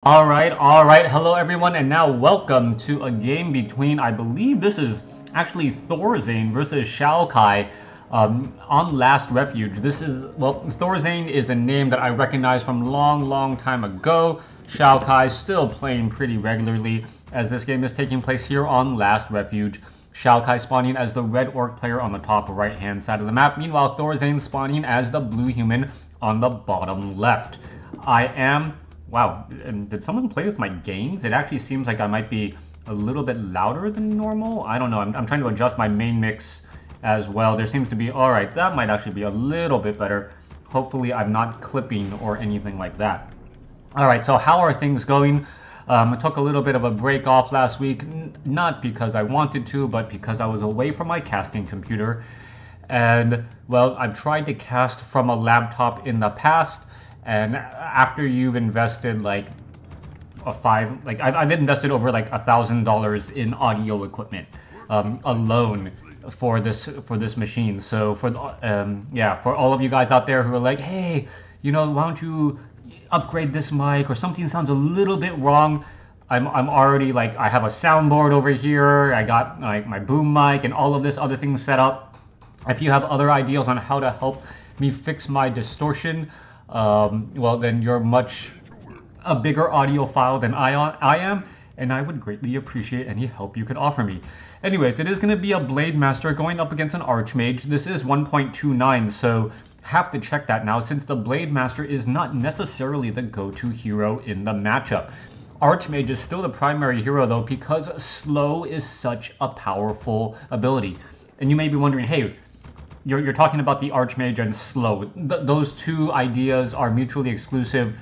Alright, hello everyone, and now welcome to a game between, I believe this is actually Thorzain versus Xioakkai on Last Refuge. Thorzain is a name that I recognize from long time ago. Xioakkai still playing pretty regularly, as this game is taking place here on Last Refuge. Xioakkai spawning as the red orc player on the top right hand side of the map, meanwhile Thorzain spawning as the blue human on the bottom left. Wow, and did someone play with my gains? It actually seems like I might be a little bit louder than normal. I don't know. I'm trying to adjust my main mix as well. There seems to be... Alright, that might actually be a little bit better. Hopefully I'm not clipping or anything like that. Alright, so how are things going? I took a little bit of a break off last week. Not because I wanted to, but because I was away from my casting computer. And, well, I've tried to cast from a laptop in the past. And after you've invested I've invested over like $1,000 in audio equipment alone for this machine. So for all of you guys out there who are like, hey, why don't you upgrade this mic, or something sounds a little bit wrong, I'm already I have a soundboard over here. I got my boom mic and all of this other things set up. If you have other ideas on how to help me fix my distortion, well, then you're a bigger audiophile than I am, and I would greatly appreciate any help you could offer me. Anyways, it is going to be a Blade Master going up against an Archmage. This is 1.29, so have to check that now, since the Blade Master is not necessarily the go-to hero in the matchup. Archmage is still the primary hero, though, because slow is such a powerful ability. And you may be wondering, hey, you're talking about the Archmage and slow. Those two ideas are mutually exclusive.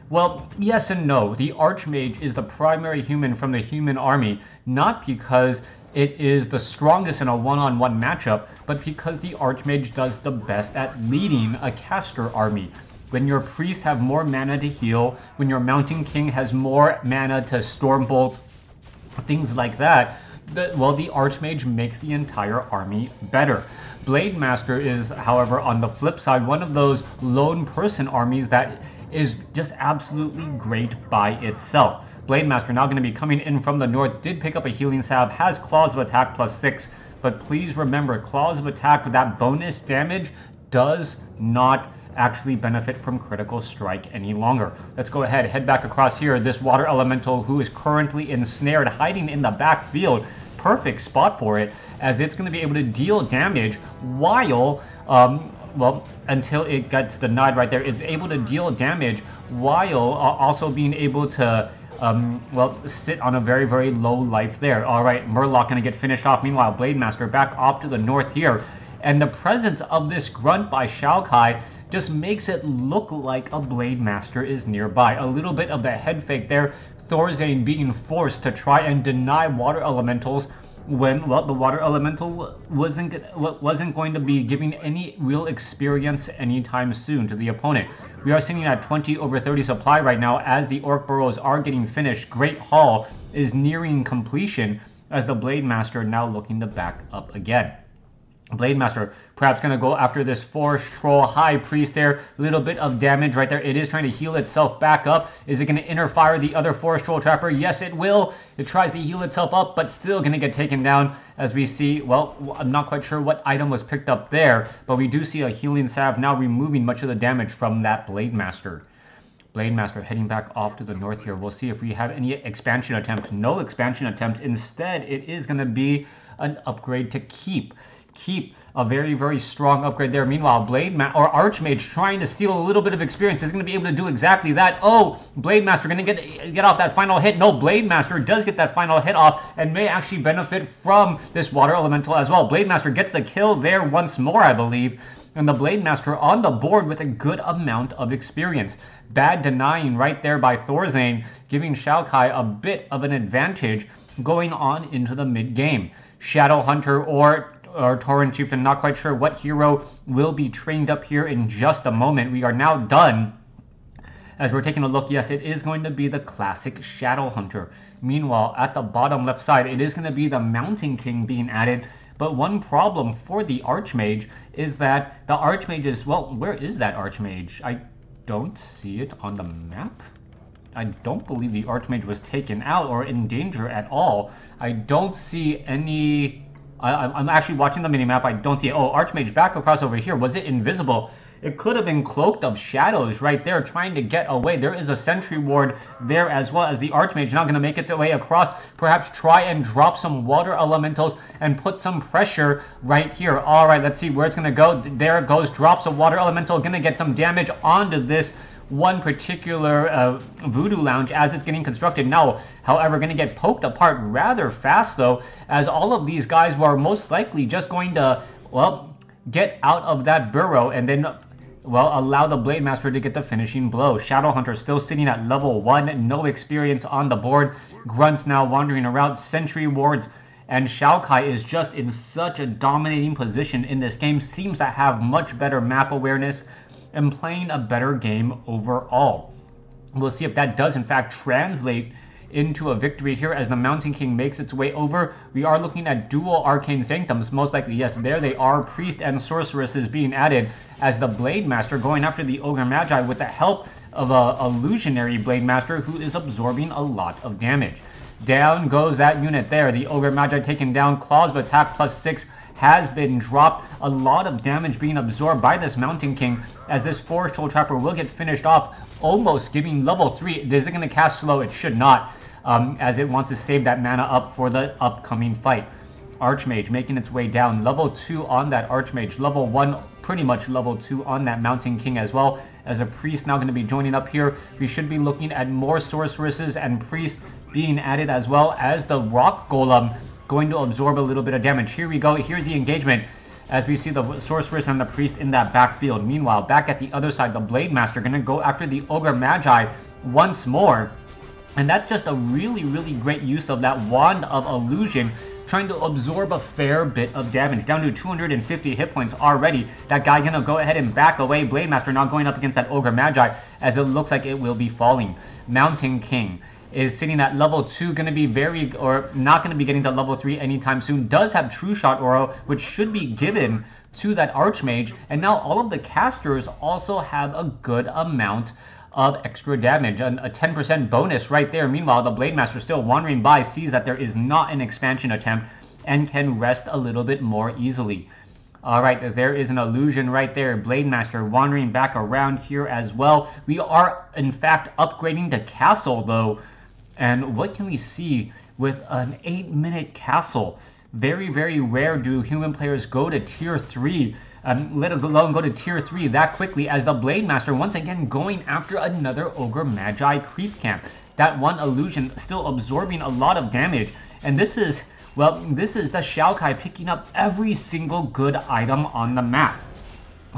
Well, yes and no. The Archmage is the primary human from the human army, not because it is the strongest in a one-on-one matchup, but because the Archmage does the best at leading a caster army. When your priest have more mana to heal, when your mountain king has more mana to stormbolt, things like that, the Archmage makes the entire army better. Blade Master is, however, on the flip side, one of those lone person armies that is just absolutely great by itself. Blade Master, now going to be coming in from the north, did pick up a healing salve, has Claws of Attack +6, but please remember, Claws of Attack with that bonus damage does not actually benefit from critical strike any longer. Let's go ahead, head back across here. This water elemental, who is currently ensnared, hiding in the backfield, perfect spot for it, as it's going to be able to deal damage while, until it gets denied right there, it's able to deal damage while also being able to, sit on a very low life there. Alright, Murloc going to get finished off. Meanwhile, Blade Master back off to the north here. And the presence of this grunt by Xioakkai just makes it look like a Blade Master is nearby. A little bit of the head fake there. Thorzain being forced to try and deny water elementals when, well, the water elemental wasn't going to be giving any real experience anytime soon to the opponent. We are sitting at 20/30 supply right now as the Orc Burrows are getting finished. Great Hall is nearing completion as the Blade Master now looking to back up again. Blade Master perhaps going to go after this Forest Troll High Priest there. A little bit of damage right there. It is trying to heal itself back up. Is it going to interfire the other Forest Troll Trapper? Yes, it will. It tries to heal itself up, but still going to get taken down as we see. Well, I'm not quite sure what item was picked up there, but we do see a healing salve now removing much of the damage from that Blade Master. Blade Master heading back off to the north here. We'll see if we have any expansion attempts. No expansion attempts. Instead, it is going to be an upgrade to keep a very strong upgrade there. Meanwhile, Archmage trying to steal a little bit of experience is going to be able to do exactly that. Oh, Blade Master going to get off that final hit. No, Blade Master does get that final hit off and may actually benefit from this water elemental as well. Blade Master gets the kill there once more, I believe. And the Blade Master on the board with a good amount of experience. Bad denying right there by Thorzain, giving Xioakkai a bit of an advantage going on into the mid-game. Shadow Hunter or Tauren Chieftain, not quite sure what hero will be trained up here in just a moment. We are now done. As we're taking a look, yes, it is going to be the classic Shadow Hunter. Meanwhile, at the bottom left side, it is going to be the Mountain King being added. But one problem for the Archmage is that the Archmage is, well, where is that Archmage? I don't see it on the map. I don't believe the Archmage was taken out or in danger at all. I don't see any... I'm actually watching the minimap. I don't see it. Oh, Archmage back across over here. Was it invisible? It could have been cloaked of shadows right there trying to get away. There is a sentry ward there as well, as the Archmage not going to make its way across. Perhaps try and drop some water elementals and put some pressure right here. All right, let's see where it's going to go. There it goes. Drops a water elemental. Going to get some damage onto this one particular Voodoo Lounge as it's getting constructed now. However, going to get poked apart rather fast though, as all of these guys were most likely just going to, well, get out of that burrow and then, well, allow the Blade Master to get the finishing blow. Shadowhunter still sitting at level 1, no experience on the board. Grunts now wandering around, sentry wards, and Xioakkai is just in such a dominating position in this game, seems to have much better map awareness and playing a better game overall. We'll see if that does in fact translate into a victory here as the Mountain King makes its way over. We are looking at dual Arcane Sanctums, most likely. Yes, there they are. Priest and Sorceresses being added as the Blade Master going after the Ogre Magi with the help of a illusionary Blade Master who is absorbing a lot of damage. Down goes that unit there. The Ogre Magi taken down. Claws of Attack +6 has been dropped. A lot of damage being absorbed by this Mountain King as this Forest Troll Trapper will get finished off, almost giving level 3. Is it going to cast slow? It should not, as it wants to save that mana up for the upcoming fight. Archmage making its way down. Level 2 on that Archmage. Level 1, pretty much level 2 on that Mountain King as well. As a Priest now going to be joining up here. We should be looking at more Sorceresses and Priests being added as well as the Rock Golem going to absorb a little bit of damage. Here we go. Here's the engagement as we see the Sorceress and the Priest in that backfield. Meanwhile, back at the other side, the Blade Master going to go after the Ogre Magi once more. And that's just a really, really great use of that Wand of Illusion, trying to absorb a fair bit of damage. Down to 250 hit points already. That guy going to go ahead and back away. Blade Master not going up against that Ogre Magi as it looks like it will be falling. Mountain King is sitting at level 2, going to be not going to be getting to level 3 anytime soon. Does have True Shot Aura, which should be given to that Archmage. And now all of the casters also have a good amount of extra damage, a 10% bonus right there. Meanwhile, the Blade Master still wandering by, sees that there is not an expansion attempt and can rest a little bit more easily. All right, there is an illusion right there. Blade Master wandering back around here as well. We are, in fact, upgrading to Castle, though. And what can we see with an 8-minute Castle? Very, very rare do human players go to tier 3, let alone go to tier 3 that quickly, as the Blade Master once again going after another Ogre Magi creep camp. That one illusion still absorbing a lot of damage. And this is, well, this is the Xioakkai picking up every single good item on the map.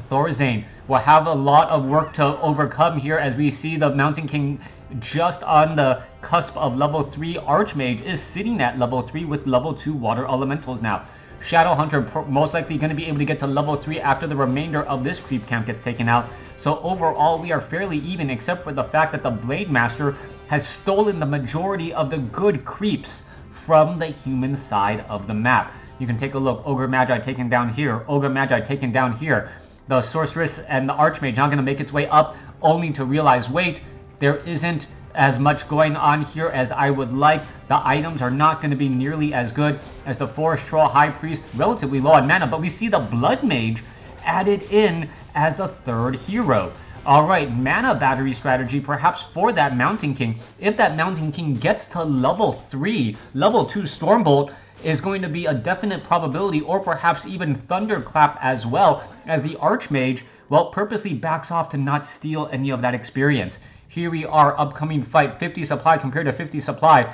Thorzain will have a lot of work to overcome here as we see the Mountain King just on the cusp of level 3. Archmage is sitting at level 3 with level 2 water elementals now. Shadowhunter most likely going to be able to get to level 3 after the remainder of this creep camp gets taken out. So overall we are fairly even, except for the fact that the Blade Master has stolen the majority of the good creeps from the human side of the map. You can take a look. Ogre Magi taken down here. Ogre Magi taken down here. The Sorceress and the Archmage not going to make its way up, only to realize, wait, there isn't as much going on here as I would like. The items are not going to be nearly as good as the Forest Troll High Priest, relatively low on mana, but we see the Blood Mage added in as a third hero. All right, mana battery strategy perhaps for that Mountain King. If that Mountain King gets to level 3, level 2 Stormbolt is going to be a definite probability, or perhaps even Thunderclap as well, as the Archmage, well, purposely backs off to not steal any of that experience. Here we are, upcoming fight, 50 supply compared to 50 supply.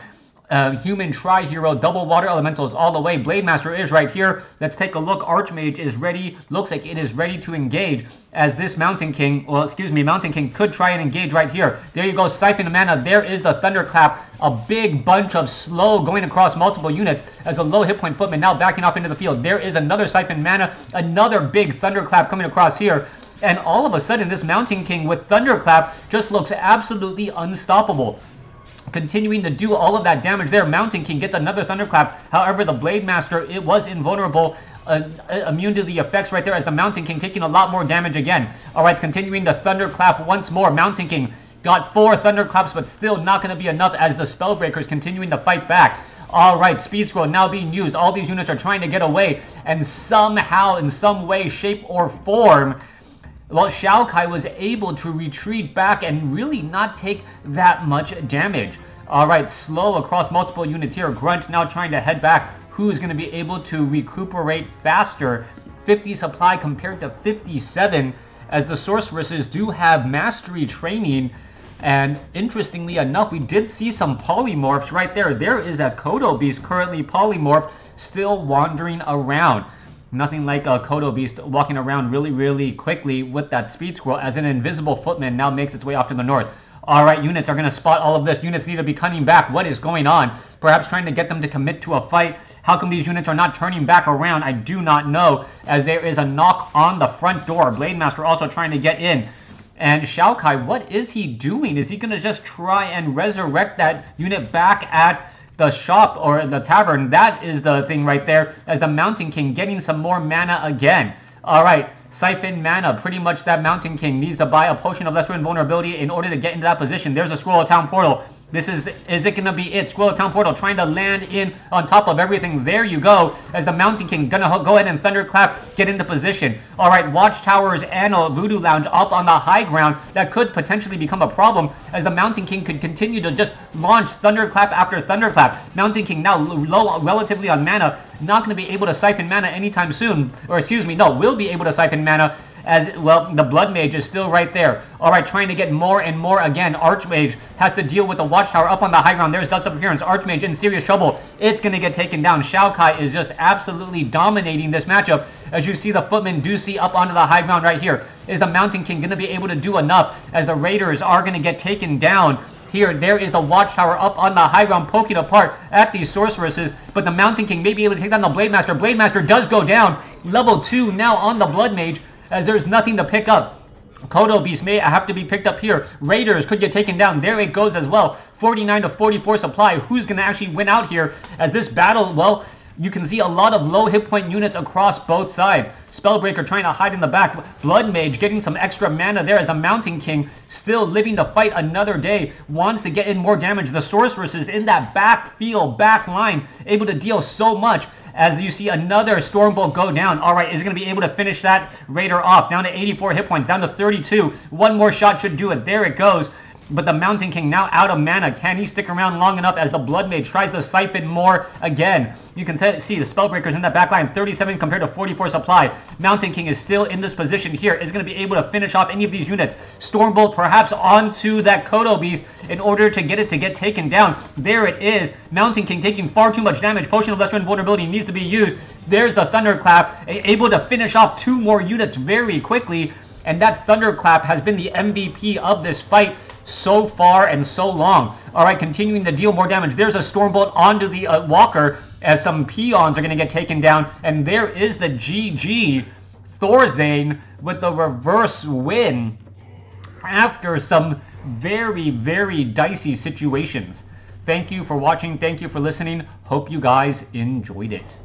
Human Tri-Hero, double water elementals all the way. Blade Master is right here. Let's take a look. Archmage is ready. Looks like it is ready to engage as this Mountain King, well, excuse me, Mountain King could try and engage right here. There you go, siphon of mana. There is the Thunderclap. A big bunch of slow going across multiple units as a low hit point footman now backing off into the field. There is another siphon mana, another big Thunderclap coming across here. And all of a sudden, this Mountain King with Thunderclap just looks absolutely unstoppable. Continuing to do all of that damage there. Mountain King gets another Thunderclap. However, the Blade Master, it was invulnerable, immune to the effects right there, as the Mountain King taking a lot more damage again. All right, it's continuing to Thunderclap once more. Mountain King Got 4 Thunderclaps, but still not going to be enough as the Spellbreaker's continuing to fight back. Alright, Speed Scroll now being used. All these units are trying to get away, and somehow, in some way, shape, or form, well, Xioakkai was able to retreat back and really not take that much damage. Alright, slow across multiple units here. Grunt now trying to head back. Who's going to be able to recuperate faster? 50 supply compared to 57, as the sorceresses do have mastery training. And interestingly enough, we did see some polymorphs right there. There is a Kodo Beast currently polymorphed, still wandering around. Nothing like a Kodo Beast walking around really quickly with that Speed Scroll, as an invisible footman now makes its way off to the north. Alright, units are going to spot all of this. Units need to be cutting back. What is going on? Perhaps trying to get them to commit to a fight. How come these units are not turning back around? I do not know, as there is a knock on the front door. Blademaster also trying to get in. And Xioakkai, what is he doing? Is he going to just try and resurrect that unit back at the shop or the tavern? That is the thing right there, as the Mountain King getting some more mana again. Alright, Siphon Mana. Pretty much that Mountain King needs to buy a Potion of Lesser Invulnerability in order to get into that position. There's a Scroll of Town Portal. This is it going to be it? Scroll of Town Portal trying to land in on top of everything. There you go, as the Mountain King going to go ahead and Thunderclap, get into position. Alright, Watchtowers and a Voodoo Lounge up on the high ground. That could potentially become a problem, as the Mountain King could continue to just launch Thunderclap after Thunderclap. Mountain King now low relatively on mana, not going to be able to siphon mana anytime soon. Or excuse me, no, will be able to siphon mana, as well the Blood Mage is still right there. Alright, trying to get more and more again. Archmage has to deal with the Watchtower up on the high ground. There's Dust of Appearance. Archmage in serious trouble. It's going to get taken down. Xioakkai is just absolutely dominating this matchup. As you see the Footman do see up onto the high ground right here. Is the Mountain King going to be able to do enough, as the Raiders are going to get taken down? Here, there is the Watchtower up on the high ground, poking apart at these sorceresses, but the Mountain King may be able to take down the Blademaster. Blademaster does go down. Level 2 now on the Blood Mage, as there's nothing to pick up. Kodo Beast may have to be picked up here. Raiders could get taken down. There it goes as well. 49 to 44 supply. Who's going to actually win out here, as this battle, well, you can see a lot of low hit point units across both sides. Spellbreaker trying to hide in the back. Blood Mage getting some extra mana there, as the Mountain King still living to fight another day. Wants to get in more damage. The Sorceresses in that backfield, back line, able to deal so much, as you see another Stormbolt go down. Alright, is going to be able to finish that Raider off. Down to 84 hit points, down to 32. One more shot should do it. There it goes. But the Mountain King now out of mana. Can he stick around long enough, as the Blood Mage tries to siphon more again? You can see the Spellbreakers in that back line. 37 compared to 44 supply. Mountain King is still in this position here. Is going to be able to finish off any of these units. Stormbolt perhaps onto that Kodo Beast in order to get it to get taken down. There it is. Mountain King taking far too much damage. Potion of Lesser Invulnerability needs to be used. There's the Thunderclap. Able to finish off 2 more units very quickly. And that Thunderclap has been the MVP of this fight so far and so long. Alright, continuing to deal more damage. There's a Stormbolt onto the Walker, as some Peons are going to get taken down. And there is the GG. Thorzain with the reverse win after some very dicey situations. Thank you for watching. Thank you for listening. Hope you guys enjoyed it.